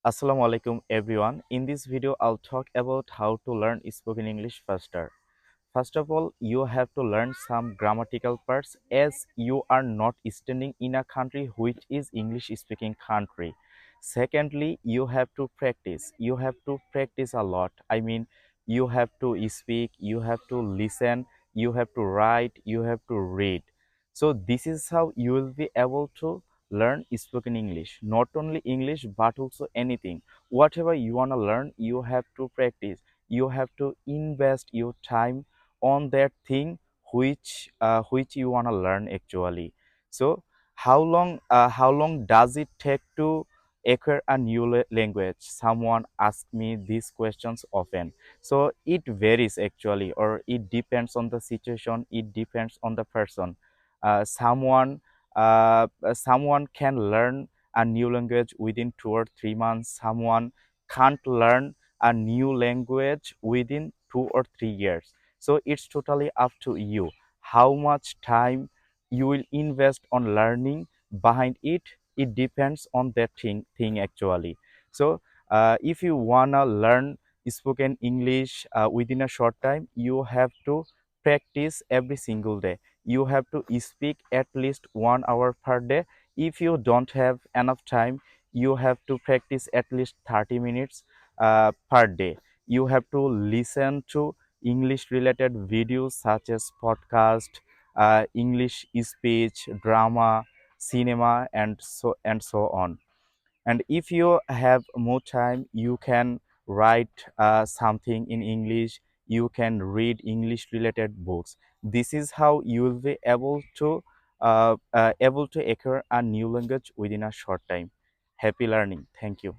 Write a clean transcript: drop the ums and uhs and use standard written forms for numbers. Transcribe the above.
Assalamu alaikum everyone. In this video, I'll talk about how to learn spoken English faster. First of all, you have to learn some grammatical parts as you are not standing in a country which is English speaking country. Secondly, you have to practice. You have to practice a lot. I mean, you have to speak, you have to listen, you have to write, you have to read. So this is how you will be able to learn spoken English. Not only English but also anything. Whatever you want to learn, you have to practice. You have to invest your time on that thing which you want to learn actually. So how long does it take to acquire a new language? Someone asks me these questions often. So it varies actually, or it depends on the situation, it depends on the person. Someone can learn a new language within 2 or 3 months. Someone can't learn a new language within 2 or 3 years. So it's totally up to you how much time you will invest on learning. Behind it, it depends on that thing actually. So if you wanna learn spoken English within a short time, you have to practice every single day. You have to speak at least 1 hour per day. If you don't have enough time, you have to practice at least 30 minutes per day. You have to listen to English related videos such as podcast, English speech, drama, cinema, and so on. And if you have more time, you can write something in English. You can read English related books. This is how you will be able to acquire a new language within a short time. Happy learning. Thank you.